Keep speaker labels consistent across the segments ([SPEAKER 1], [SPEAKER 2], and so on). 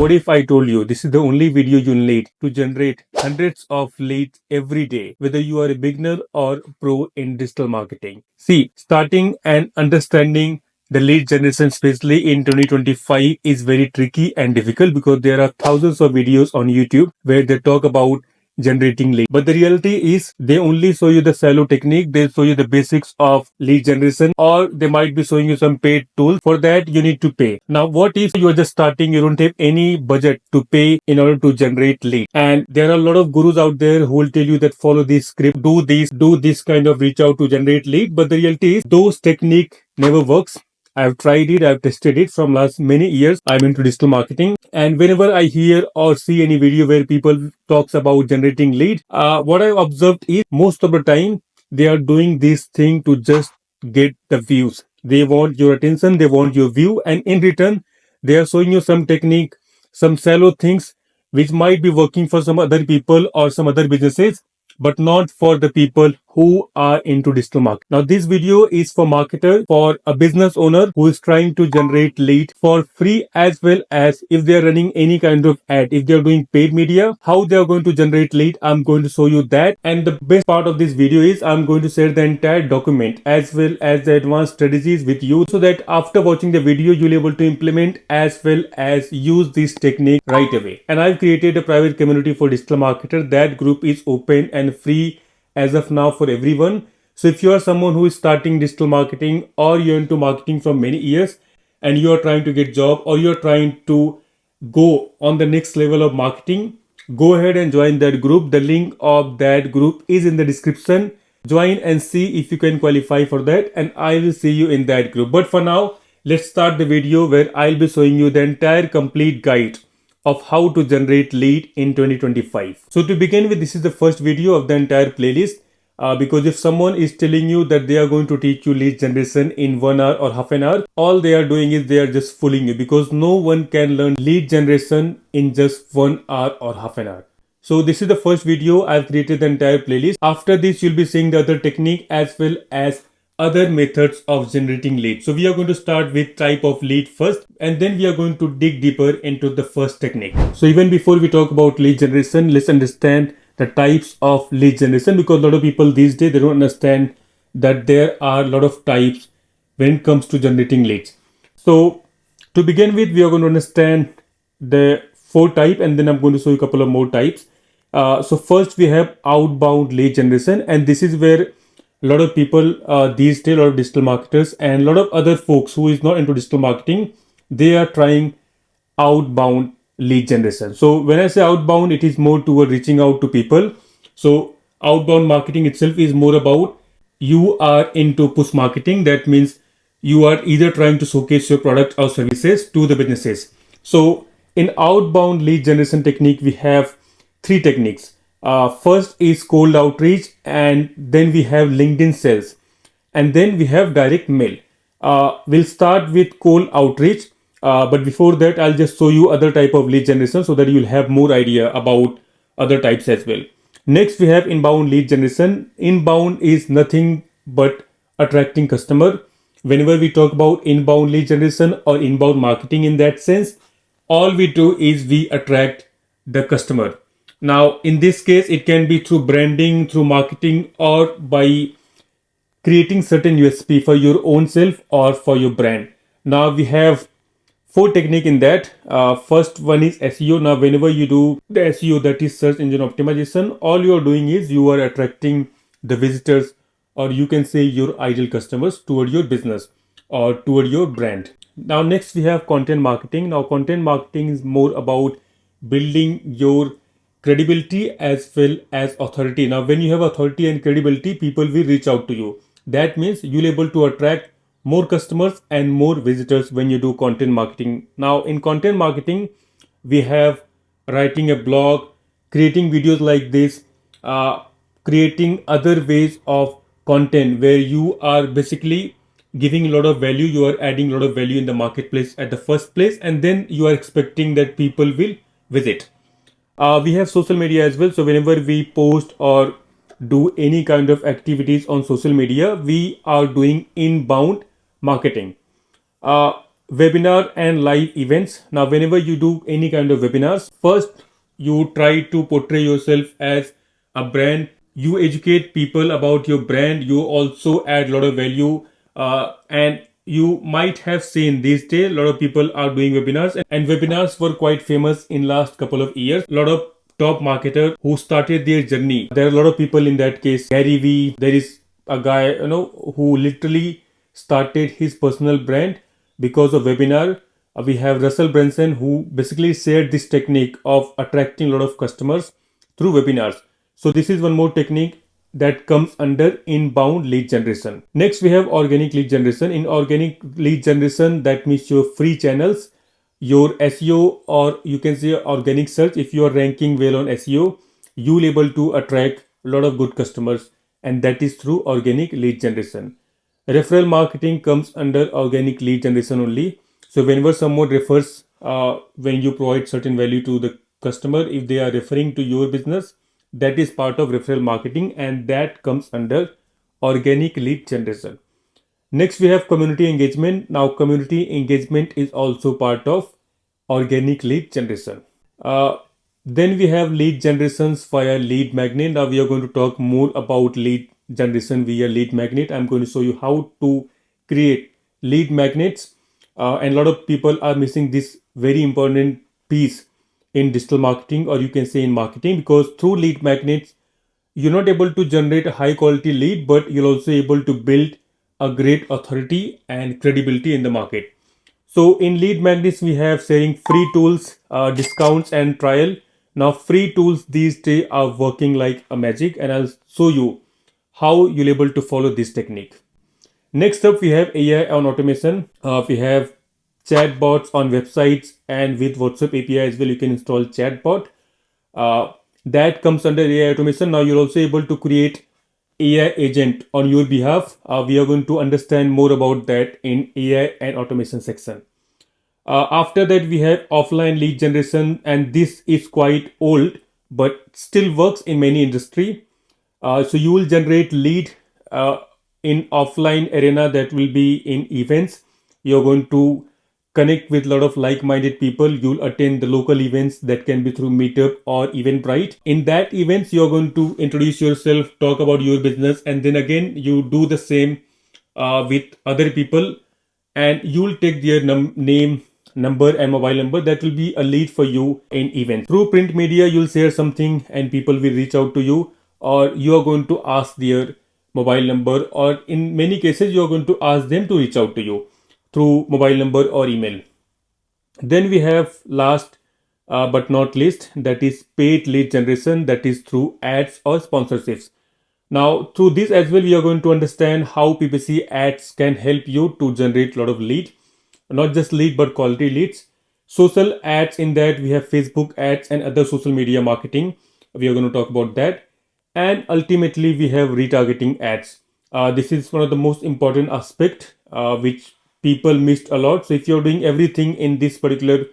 [SPEAKER 1] What if I told you this is the only video you need to generate hundreds of leads every day, whether you are a beginner or pro in digital marketing? See, starting and understanding the lead generation, especially in 2025, is very tricky and difficult because there are thousands of videos on YouTube where they talk about generating lead. But the reality is they only show you the shallow technique. They show you the basics of lead generation, or they might be showing you some paid tools. For that, you need to pay. Now, what if you are just starting? You don't have any budget to pay in order to generate lead. And there are a lot of gurus out there who will tell you that follow this script, do this kind of reach out to generate lead. But the reality is those technique never works. I've tried it, I've tested it from last many years. I'm into digital marketing. And whenever I hear or see any video where people talks about generating lead, what I've observed is most of the time they are doing this thing to just get the views. They want your attention, they want your view, and in return, they are showing you some technique, some shallow things which might be working for some other people or some other businesses, but not for the people who are into digital marketing. Now, this video is for marketer, for a business owner who is trying to generate lead for free, as well as if they are running any kind of ad, if they are doing paid media, how they are going to generate lead. I'm going to show you that. And the best part of this video is I'm going to share the entire document as well as the advanced strategies with you, so that after watching the video, you'll be able to implement as well as use this technique right away. And I've created a private community for digital marketer. That group is open and free as of now for everyone. So if you are someone who is starting digital marketing, or you're into marketing from many years and you are trying to get job, or you're trying to go on the next level of marketing, go ahead and join that group. The link of that group is in the description. Join and see if you can qualify for that, and I will see you in that group. But for now, let's start the video where I'll be showing you the entire complete guide of how to generate lead in 2025. So to begin with, this is the first video of the entire playlist, because if someone is telling you that they are going to teach you lead generation in 1 hour or half an hour, all they are doing is they are just fooling you, because no one can learn lead generation in just 1 hour or half an hour. So this is the first video. I've created the entire playlist. After this, you'll be seeing the other technique as well as other methods of generating leads. So we are going to start with type of lead first, and then we are going to dig deeper into the first technique. So even before we talk about lead generation, let's understand the types of lead generation, because a lot of people these days, they don't understand that there are a lot of types when it comes to generating leads. So to begin with, we are going to understand the 4 types, and then I'm going to show you a couple of more types. So first we have outbound lead generation, and this is where a lot of people these days, a lot of digital marketers and a lot of other folks who is not into digital marketing, they are trying outbound lead generation. So when I say outbound, it is more toward reaching out to people. So outbound marketing itself is more about you are into push marketing. That means you are either trying to showcase your product or services to the businesses. So in outbound lead generation technique, we have 3 techniques. First is cold outreach, and then we have LinkedIn sales, and then we have direct mail. We'll start with cold outreach, but before that, I'll just show you other type of lead generation so that you'll have more idea about other types as well. Next, we have inbound lead generation. Inbound is nothing but attracting customer. Whenever we talk about inbound lead generation or inbound marketing, in that sense, all we do is we attract the customer. Now, in this case, it can be through branding, through marketing, or by creating certain USP for your own self or for your brand. Now, we have 4 techniques in that. First one is SEO. Now, whenever you do the SEO, that is search engine optimization, all you are doing is you are attracting the visitors, or you can say your ideal customers toward your business or toward your brand. Now, next we have content marketing. Now, content marketing is more about building your credibility as well as authority. Now, when you have authority and credibility, people will reach out to you. That means you'll be able to attract more customers and more visitors when you do content marketing. Now, in content marketing, we have writing a blog, creating videos like this, creating other ways of content where you are basically giving a lot of value. You are adding a lot of value in the marketplace at the first place, and then you are expecting that people will visit. We have social media as well. So whenever we post or do any kind of activities on social media, we are doing inbound marketing. webinar and live events. Now, whenever you do any kind of webinars, first you try to portray yourself as a brand. You educate people about your brand. You also add a lot of value, and you might have seen these days a lot of people are doing webinars, and webinars were quite famous in last couple of years. A lot of top marketers who started their journey. There are a lot of people in that case. Gary Vee. There is a guy who literally started his personal brand because of webinar. We have Russell Brunson who basically shared this technique of attracting a lot of customers through webinars. So this is one more technique that comes under inbound lead generation. Next, we have organic lead generation. In organic lead generation, that means your free channels, your SEO, or you can say organic search. If you are ranking well on SEO, you'll able to attract a lot of good customers, and that is through organic lead generation. Referral marketing comes under organic lead generation only. So whenever someone refers, when you provide certain value to the customer, if they are referring to your business, that is part of referral marketing, and that comes under organic lead generation. Next, we have community engagement. Now, community engagement is also part of organic lead generation. Uh, then we have lead generations via lead magnet. Now, we are going to talk more about lead generation via lead magnet. I'm going to show you how to create lead magnets. And a lot of people are missing this very important piece in digital marketing, or you can say in marketing, because through lead magnets, you're not able to generate a high quality lead, but you're also able to build a great authority and credibility in the market. So in lead magnets, we have sharing free tools, discounts and trial. Now free tools these days are working like a magic, and I'll show you how you'll able to follow this technique. Next up, we have AI on automation. We have chatbots on websites, and with WhatsApp API as well, you can install chatbot. Uh, that comes under AI automation. Now you're also able to create AI agent on your behalf. We are going to understand more about that in AI and automation section. After that, we have offline lead generation, and this is quite old but still works in many industry. So you will generate lead uh, in offline arena, that will be in events. You're going to connect with a lot of like-minded people. You'll attend the local events, that can be through Meetup or Eventbrite. In that events, you're going to introduce yourself, talk about your business, and then again you do the same with other people, and you'll take their name, number and mobile number. That will be a lead for you in events. Through print media, you'll share something and people will reach out to you, or you are going to ask their mobile number, or in many cases you are going to ask them to reach out to you through mobile number or email. Then we have last but not least, that is paid lead generation, that is through ads or sponsorships. Now, through this as well, we are going to understand how PPC ads can help you to generate a lot of lead, not just lead but quality leads. Social ads, in that we have Facebook ads and other social media marketing. We are going to talk about that. And ultimately, we have retargeting ads. This is one of the most important aspect which people missed a lot. So if you're doing everything in this particular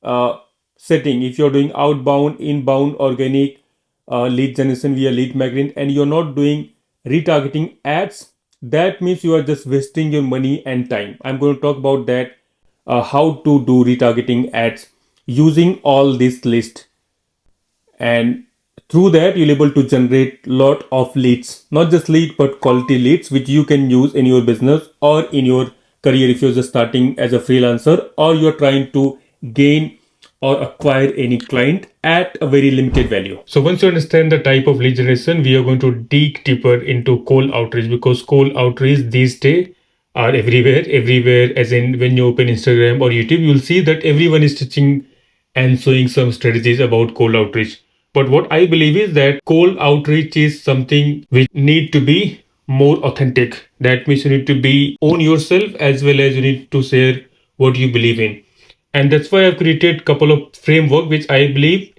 [SPEAKER 1] uh, setting, if you're doing outbound, inbound, organic, lead generation via lead magnet, and you're not doing retargeting ads, that means you are just wasting your money and time. I'm going to talk about that, how to do retargeting ads using all this list, and through that you'll able to generate lot of leads, not just lead but quality leads, which you can use in your business or in your career if you're just starting as a freelancer, or you're trying to gain or acquire any client at a very limited value. So once you understand the type of lead generation, we are going to dig deeper into cold outreach, because cold outreach these days are everywhere, as in when you open Instagram or YouTube, you'll see that everyone is teaching and showing some strategies about cold outreach. But what I believe is that cold outreach is something which need to be more authentic. That means you need to be own yourself, as well as you need to share what you believe in. And that's why I've created couple of framework which I believe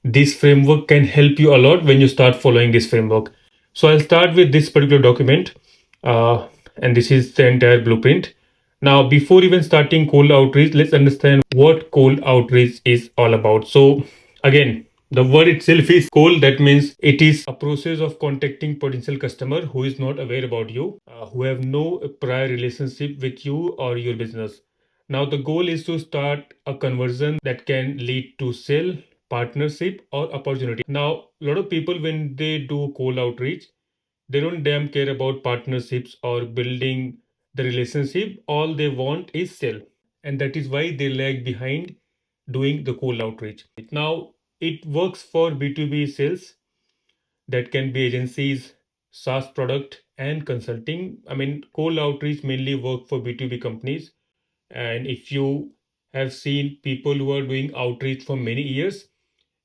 [SPEAKER 1] this framework can help you a lot when you start following this framework. So I'll start with this particular document, and this is the entire blueprint. Now, before even starting cold outreach, let's understand what cold outreach is all about. So again, the word itself is cold. That means it is a process of contacting potential customer who is not aware about you, who have no prior relationship with you or your business. Now the goal is to start a conversion that can lead to sale, partnership, or opportunity. Now a lot of people, when they do cold outreach, they don't damn care about partnerships or building the relationship. All they want is sell, and that is why they lag behind doing the cold outreach. Now it works for B2B sales, that can be agencies, SaaS product, and consulting. I mean, cold outreach mainly work for B2B companies. And if you have seen people who are doing outreach for many years,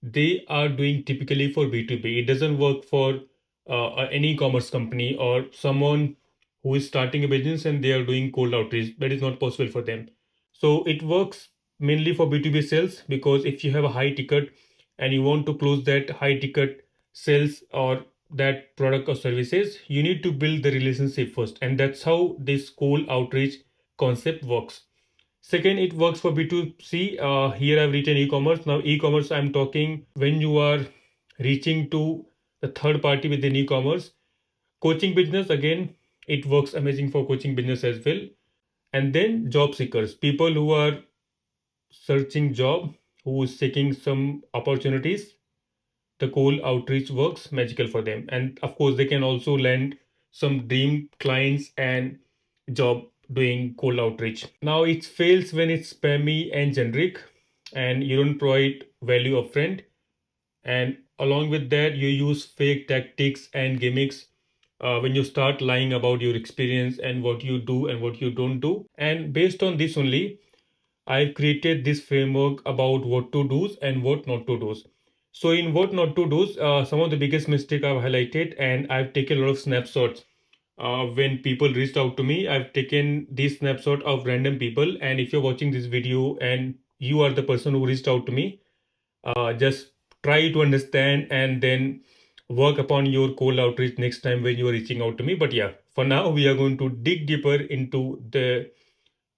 [SPEAKER 1] they are doing typically for B2B. It doesn't work for an e-commerce company or someone who is starting a business and they are doing cold outreach. That is not possible for them. So it works mainly for B2B sales, because if you have a high ticket and you want to close that high ticket sales or that product or services, you need to build the relationship first. And that's how this cold outreach concept works. Second, it works for B2C. Here I've written e-commerce. Now, e-commerce, I'm talking when you are reaching to the third party within e-commerce. Coaching business, again, it works amazing for coaching business as well. And then job seekers, people who are searching job, who is seeking some opportunities, the cold outreach works magical for them. And of course, they can also land some dream clients and job doing cold outreach. Now it fails when it's spammy and generic and you don't provide value upfront. And along with that, you use fake tactics and gimmicks when you start lying about your experience and what you do and what you don't do. And based on this only, I've created this framework about what to do and what not to do. So in what not to do, some of the biggest mistake I've highlighted, and I've taken a lot of snapshots. When people reached out to me, I've taken this snapshot of random people. And if you're watching this video and you are the person who reached out to me, just try to understand and then work upon your cold outreach next time when you are reaching out to me. But yeah, for now, we are going to dig deeper into the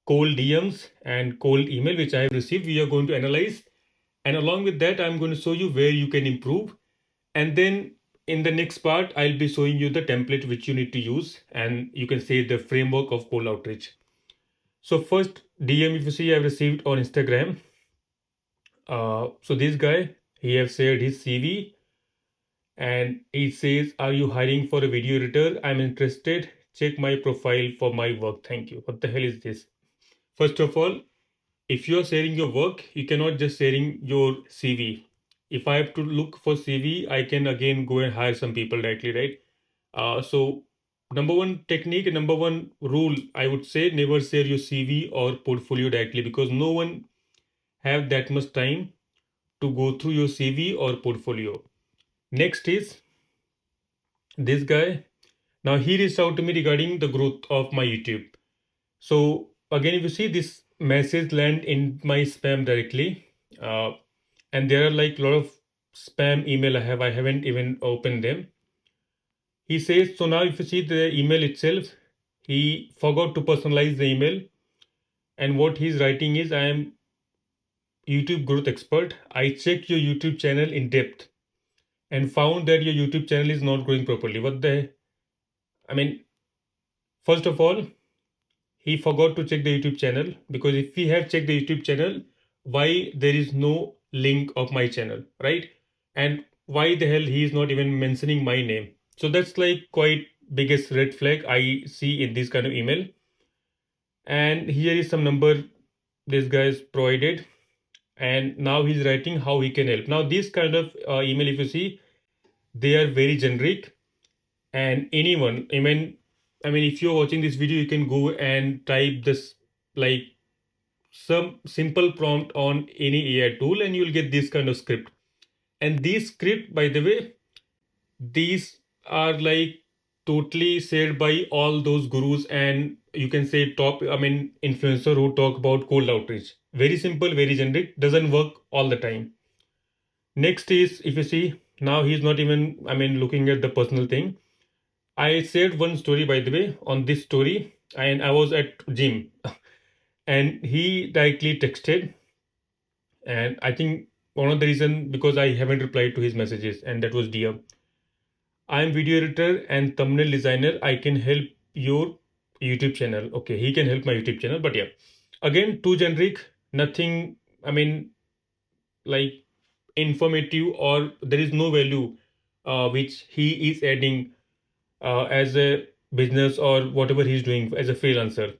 [SPEAKER 1] cold DMs and cold email which I have received. We are going to analyze, and along with that, I'm going to show you where you can improve. And then in the next part, I'll be showing you the template which you need to use, and you can say the framework of cold outreach. So first DM, if you see, I've received on Instagram. So this guy, he have shared his CV and he says, "Are you hiring for a video editor? I'm interested. Check my profile for my work. Thank you." What the hell is this? First of all, if you are sharing your work, you cannot just sharing your CV. If I have to look for CV, I can again go and hire some people directly, right? So number one technique, number one rule, I would say, never share your CV or portfolio directly, because no one have that much time to go through your CV or portfolio. Next is this guy. Now he reached out to me regarding the growth of my YouTube. So again, if you see, this message land in my spam directly, uh, and there are like a lot of spam email I haven't even opened them. He says, so now if you see the email itself, he forgot to personalize the email, and what he's writing is, I am YouTube growth expert. I checked your YouTube channel in depth and found that your YouTube channel is not growing properly. What the? I mean, first of all, he forgot to check the YouTube channel, because if we have checked the YouTube channel, why there is no link of my channel, right? And why the hell he is not even mentioning my name? So that's like quite biggest red flag I see in this kind of email. And here is some number this guy is provided, and now he's writing how he can help. Now this kind of email, if you see, they are very generic, and anyone, I mean, if you're watching this video, you can go and type this like some simple prompt on any AI tool, and you'll get this kind of script. And these script, by the way, these are like totally shared by all those gurus and you can say top, I mean, influencer who talk about cold outreach. Very simple, very generic, doesn't work all the time. Next is, if you see, now he's not even, I mean, looking at the personal thing. I shared one story, by the way, on this story, and I was at gym and he directly texted. And I think one of the reason, because I haven't replied to his messages, and that was dear, I am video editor and thumbnail designer. I can help your YouTube channel. Okay, he can help my YouTube channel, but yeah. Again, too generic, nothing, I mean, like informative, or there is no value which he is adding as a business or whatever he's doing as a freelancer.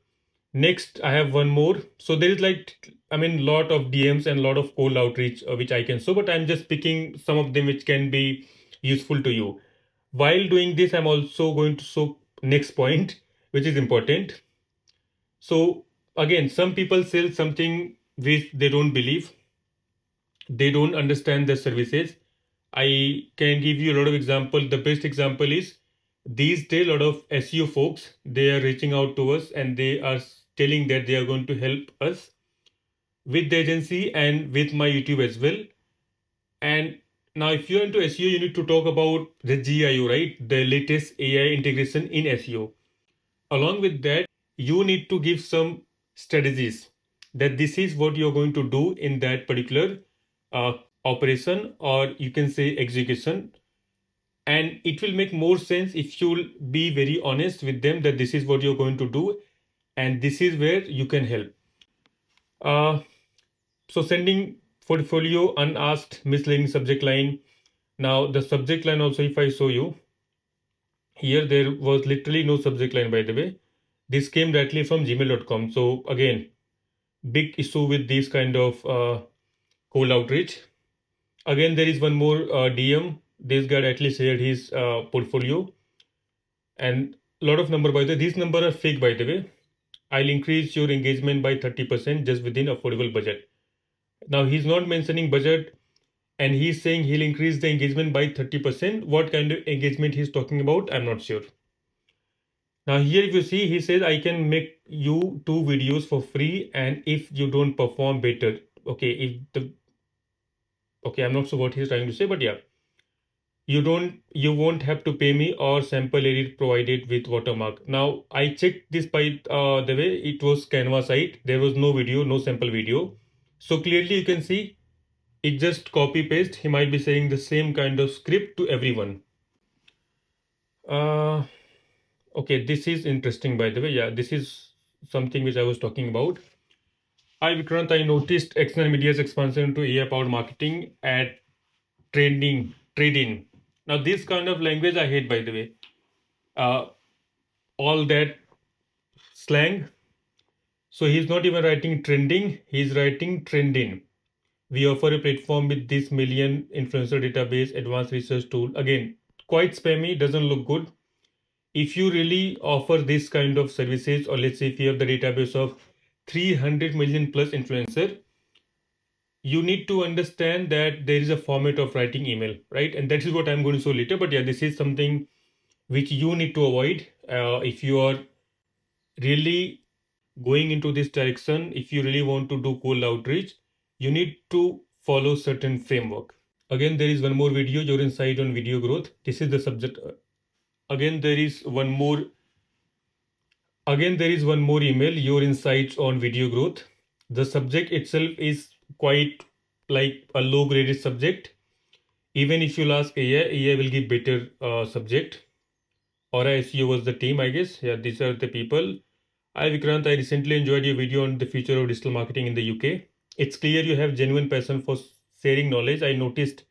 [SPEAKER 1] Next, I have one more. So there is like, I mean, lot of DMs and lot of cold outreach which I can show, but I'm just picking some of them which can be useful to you. While doing this, I'm also going to show next point, which is important. So again, some people sell something which they don't believe, they don't understand the services. I can give you a lot of example. The best example is these days a lot of SEO folks, they are reaching out to us and they are telling that they are going to help us with the agency and with my YouTube as well. And now if you're into SEO, you need to talk about the GIO, right? The latest AI integration in SEO. Along with that, you need to give some strategies that this is what you're going to do in that particular uh, operation, or you can say execution. And it will make more sense if you'll be very honest with them that this is what you're going to do and this is where you can help. Uh, so sending portfolio unasked misleading subject line. Now the subject line also, if I show you here, there was literally no subject line, by the way. This came directly from gmail.com. So again, big issue with these kind of cold outreach. Again, there is one more DM. This guy actually shared his portfolio and a lot of number, by the way. These number are fake, by the way. I'll increase your engagement by 30% just within affordable budget. Now he's not mentioning budget and he's saying he'll increase the engagement by 30%. What kind of engagement he's talking about, I'm not sure. Now here if you see, he says I can make you 2 videos for free and if you don't perform better. Okay, if the okay, I'm not sure what he's trying to say, but yeah, you won't have to pay me or sample edit provided with watermark. Now I checked this by the way, it was Canva site, there was no video, no sample video. So clearly you can see it just copy paste, he might be saying the same kind of script to everyone. uh okay, this is interesting, by the way. Yeah, this is something which I was talking about. Hi Vikrant, I noticed external media's expansion into AI powered marketing at trading. Now this kind of language I hate, by the way. uh, all that slang. So he's not even writing trending, he's writing trending. We offer a platform with this million influencer database, advanced research tool. Again, quite spammy, doesn't look good. If you really offer this kind of services, or let's say if you have the database of 300 million plus influencer, you need to understand that there is a format of writing email, right? And that is what I'm going to show later. But yeah, this is something which you need to avoid if you are really going into this direction. If you really want to do cold outreach, you need to follow certain framework. Again, there is one more video, your insight on video growth. This is the subject. Again, there is one more. Again, there is one more email, your insights on video growth. The subject itself is quite like a low graded subject. Even if you'll ask AI will give better subject. Or SEO was the team, I guess. Yeah, these are the people. Hi Vikrant, I recently enjoyed your video on the future of digital marketing in the UK. It's clear you have genuine passion for sharing knowledge. I noticed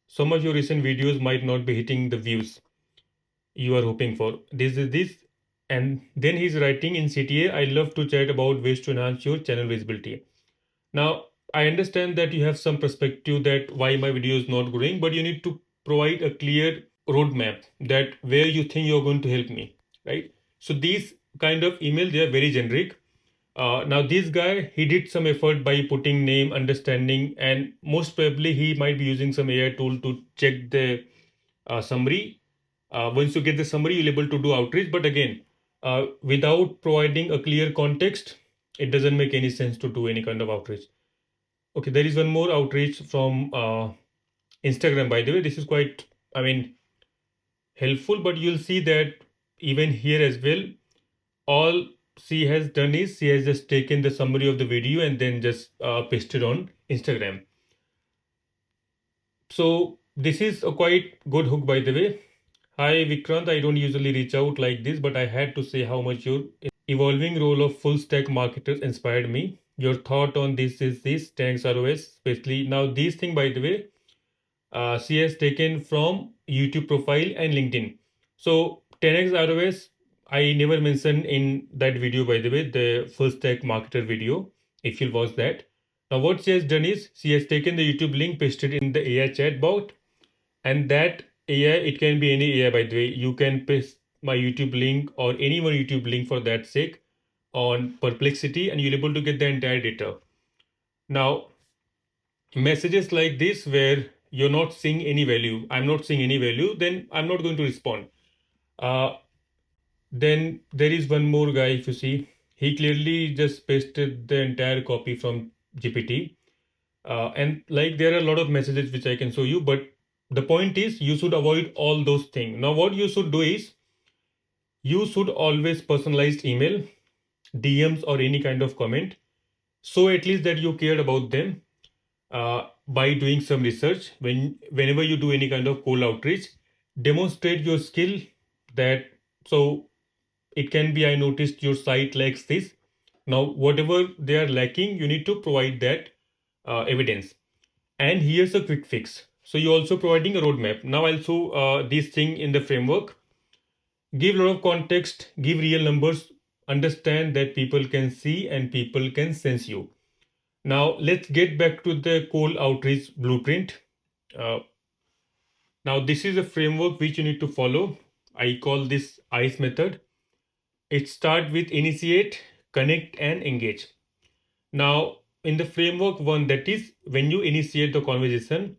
[SPEAKER 1] some of your recent videos might not be hitting the views you are hoping for. This is this. And then he's writing in CTA, I love to chat about ways to enhance your channel visibility. Now, I understand that you have some perspective that why my video is not growing, but you need to provide a clear roadmap that where you think you're going to help me, right? So these kind of email, they are very generic. Now this guy, he did some effort by putting name, understanding, and most probably he might be using some AI tool to check the summary. Once you get the summary, you'll be able to do outreach. But again, without providing a clear context, it doesn't make any sense to do any kind of outreach. Okay, there is one more outreach from Instagram, by the way. This is quite, I mean, helpful, but you'll see that even here as well, all she has done is she has just taken the summary of the video and then just pasted on Instagram. So this is a quite good hook, by the way. Hi Vikrant, I don't usually reach out like this, but I had to say how much you. Evolving role of full stack marketers inspired me. Your thought on this is this. Thanks, ROS. Especially now, these thing by the way, she has taken from YouTube profile and LinkedIn. So 10x ROS, I never mentioned in that video by the way, the full stack marketer video. If you'll watch that. Now what she has done is she has taken the YouTube link, pasted in the AI chat bot, and that AI, it can be any AI by the way. You can paste my YouTube link or any one YouTube link for that sake on Perplexity, and you're able to get the entire data. Now, messages like this where you're not seeing any value, I'm not seeing any value, then I'm not going to respond. Uh, then there is one more guy, if you see, he clearly just pasted the entire copy from GPT. And like there are a lot of messages which I can show you, but the point is you should avoid all those things. Now, what you should do is you should always personalized email, DMs, or any kind of comment. So at least that you cared about them by doing some research. Whenever you do any kind of cold outreach, demonstrate your skill that so it can be I noticed your site lacks this. Now whatever they are lacking, you need to provide that evidence. And here's a quick fix. So you're also providing a roadmap. Now I'll show this thing in the framework. Give a lot of context, give real numbers, understand that people can see and people can sense you. Now let's get back to the cold outreach blueprint. Uh, Now this is a framework which you need to follow. I call this ICE method. It starts with initiate, connect, and engage. Now in the framework one, that is when you initiate the conversation,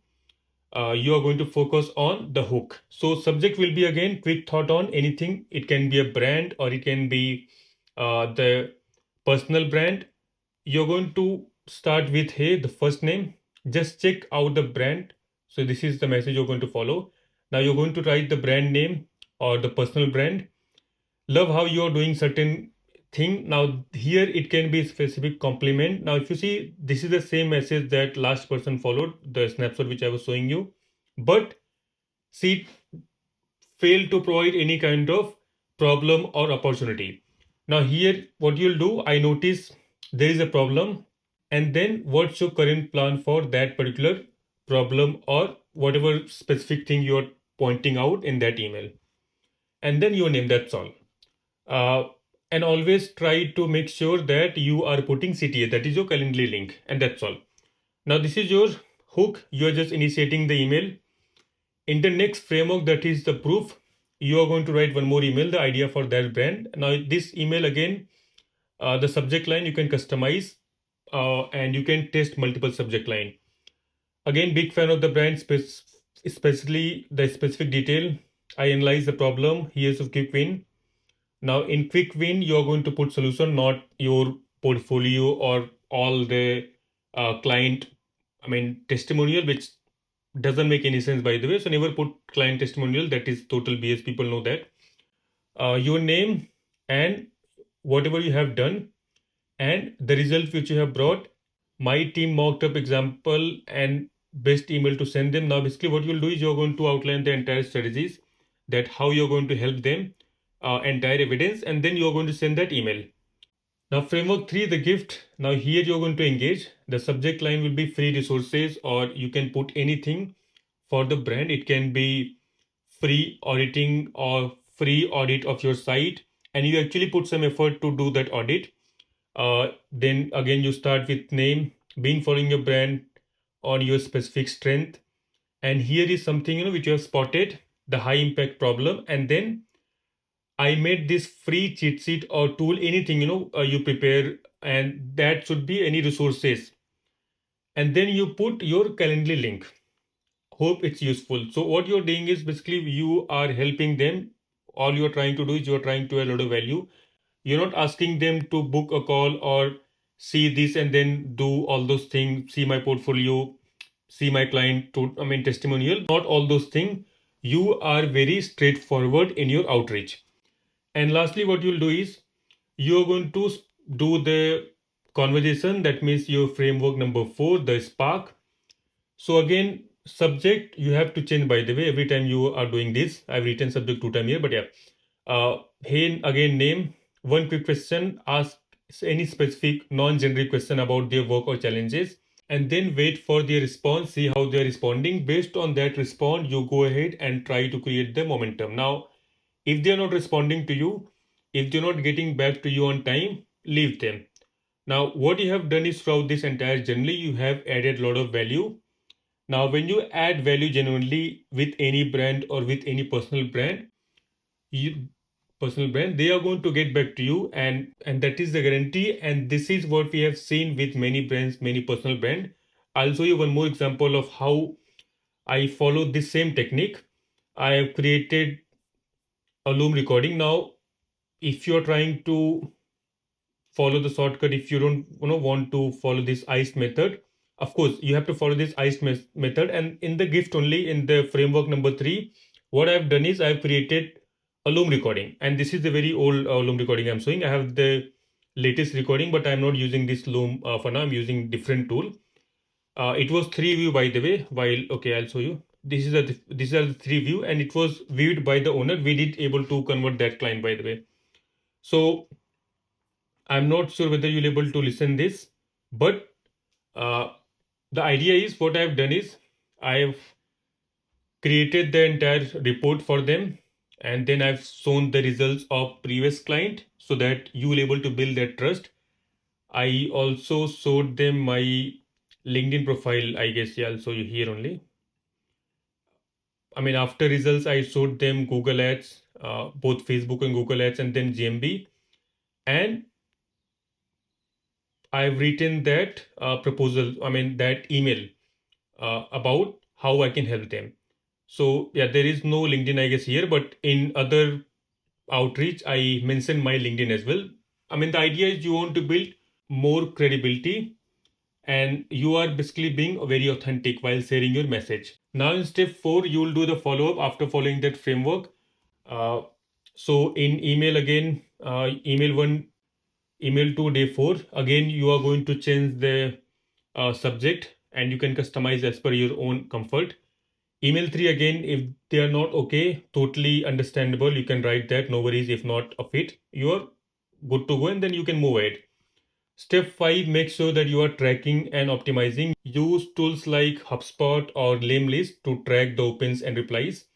[SPEAKER 1] you are going to focus on the hook. So subject will be again quick thought on anything. It can be a brand or it can be the personal brand. You're going to start with hey, the first name. Just check out the brand. So this is the message you're going to follow. Now you're going to write the brand name or the personal brand. Love how you're doing certain thing. Now here it can be specific compliment. Now if you see, this is the same message that last person followed, the snapshot which I was showing you, but see, failed to provide any kind of problem or opportunity. Now here what you'll do, I notice there is a problem, and then what's your current plan for that particular problem or whatever specific thing you're pointing out in that email, and then your name, that's all. uh, and always try to make sure that you are putting CTA, that is your Calendly link, and that's all. Now this is your hook, you are just initiating the email. In the next framework, that is the proof, you are going to write one more email, the idea for that brand. Now this email again, the subject line you can customize, and you can test multiple subject line. Again, big fan of the brand, especially the specific detail. I analyze the problem, here's a quick win. Now in quick win, you're going to put solution, not your portfolio or all the client, I mean testimonial, which doesn't make any sense by the way. So never put client testimonial, that is total BS, people know that. Your name and whatever you have done and the result which you have brought, my team mocked up example and best email to send them. Now basically what you'll do is you're going to outline the entire strategies, that how you're going to help them, entire evidence, and then you're going to send that email. Now framework 3, the gift. Now here you're going to engage. The subject line will be free resources, or you can put anything for the brand. It can be free auditing or free audit of your site, and you actually put some effort to do that audit. Then again you start with name, being following your brand on your specific strength, and here is something which you have spotted, the high impact problem, and then I made this free cheat sheet or tool, anything you prepare, and that should be any resources, and then you put your Calendly link. Hope it's useful. So what you're doing is basically you are helping them. All you're trying to do is you're trying to add a lot of value. You're not asking them to book a call or see this and then do all those things, see my portfolio, see my client to, I mean, testimonial, not all those things. You are very straightforward in your outreach. And lastly, what you'll do is you're going to do the conversation. That means your framework number 4, the spark. So again, subject you have to change by the way every time you are doing this. I've written subject 2 times here, but yeah. Hey, again name. one quick question, ask any specific non-generic question about their work or challenges, and then wait for their response, see how they're responding. Based on that response, you go ahead and try to create the momentum. Now, if they're not responding to you, if they're not getting back to you on time, leave them. Now, what you have done is throughout this entire journey, you have added a lot of value. Now, when you add value genuinely with any brand or with any you, personal brand, they are going to get back to you, and that is the guarantee. And this is what we have seen with many brands, many personal brand. I'll show you one more example of how I follow this same technique. I have created a loom recording. Now, if you're trying to follow the shortcut, if you don't want to follow this iced method, of course you have to follow this iced method. And in the gift only, in the framework number 3, what I've done is I've created a loom recording, and this is the very old loom recording I'm showing. I have the latest recording, but I'm not using this loom for now. I'm using different tool. It was 3 view, by the way. While okay, I'll show you. These are the 3 view, and it was viewed by the owner. We did able to convert that client, by the way. So I'm not sure whether you'll able to listen this, but uh, the idea is, what I've done is I've created the entire report for them, and then I've shown the results of previous client so that you will able to build that trust. I also showed them my LinkedIn profile. I guess, yeah, I'll show you here only. I mean, after results, I showed them Google Ads, both Facebook and Google Ads, and then GMB, and I've written that proposal. I mean that email about how I can help them. So yeah, there is no LinkedIn, I guess, here, but in other outreach, I mentioned my LinkedIn as well. I mean, the idea is you want to build more credibility, and you are basically being very authentic while sharing your message. Now, in step 4, you will do the follow up after following that framework. Uh, so in email again, email 1, email 2, day 4, again, you are going to change the subject, and you can customize as per your own comfort. Email 3, again, if they are not okay, totally understandable. You can write that, no worries. If not a fit, you are good to go, and then you can move ahead. Step 5, make sure that you are tracking and optimizing. Use tools like HubSpot or Lamlist to track the opens and replies.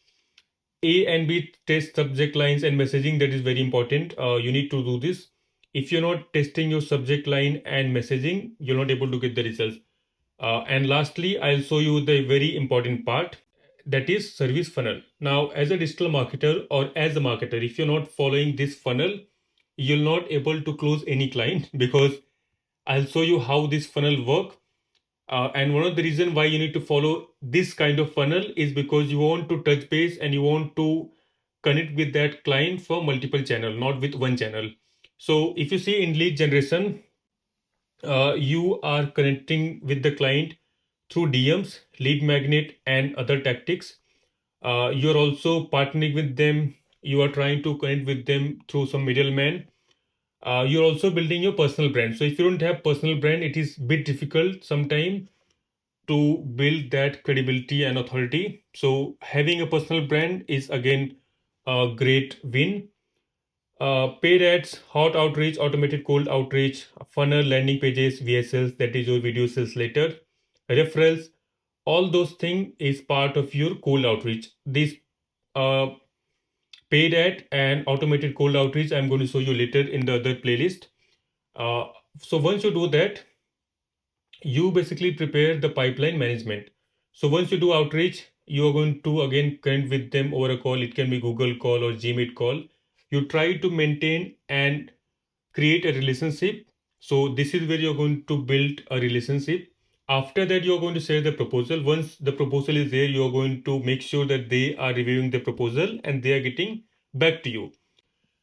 [SPEAKER 1] A and B test subject lines and messaging. That is very important. You need to do this. If you're not testing your subject line and messaging, you're not able to get the results. And lastly, I'll show you the very important part, that is service funnel. Now, as a digital marketer or as a marketer, if you're not following this funnel, you're not able to close any client because I'll show you how this funnel work. And one of the reason why you need to follow this kind of funnel is because you want to touch base and you want to connect with that client for multiple channel, not with one channel. So if you see in lead generation, you are connecting with the client through DMs, lead magnet, and other tactics. You're also partnering with them. You are trying to connect with them through some middleman. You're also building your personal brand. So if you don't have personal brand, it is a bit difficult sometimes to build that credibility and authority. So having a personal brand is again a great win. Paid ads, hot outreach, automated cold outreach, funnel, landing pages, VSLs, that is your video sales later, referrals, all those things is part of your cold outreach. This uh, paid ad and automated cold outreach, I'm going to show you later in the other playlist. Uh, so once you do that, you basically prepare the pipeline management. So once you do outreach, you are going to again connect with them over a call. It can be Google call or Gmeet call. You try to maintain and create a relationship. So this is where you're going to build a relationship. After that, you're going to share the proposal. Once the proposal is there, you're going to make sure that they are reviewing the proposal and they are getting back to you.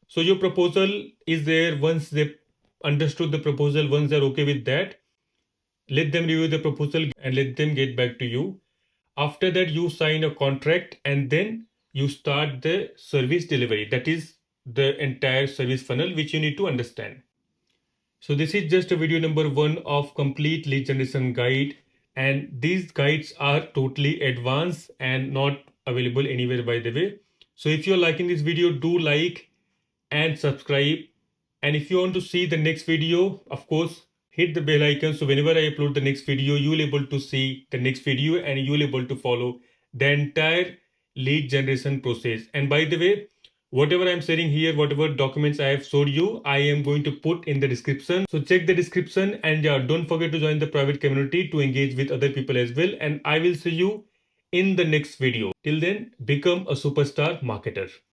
[SPEAKER 1] So your proposal is there. Once they understood the proposal, once they're okay with that, let them review the proposal and let them get back to you. After that, you sign a contract and then you start the service delivery. That is the entire service funnel which you need to understand. So this is just a video number 1 of complete lead generation guide, and these guides are totally advanced and not available anywhere, by the way. So if you're liking this video, do like and subscribe And if you want to see the next video, of course, hit the bell icon. So whenever I upload the next video, you'll able to see the next video and you'll able to follow the entire lead generation process. And by the way, whatever I'm sharing here, whatever documents I have showed you, I am going to put in the description. So check the description and don't forget to join the private community to engage with other people as well. And I will see you in the next video. Till then, become a superstar marketer.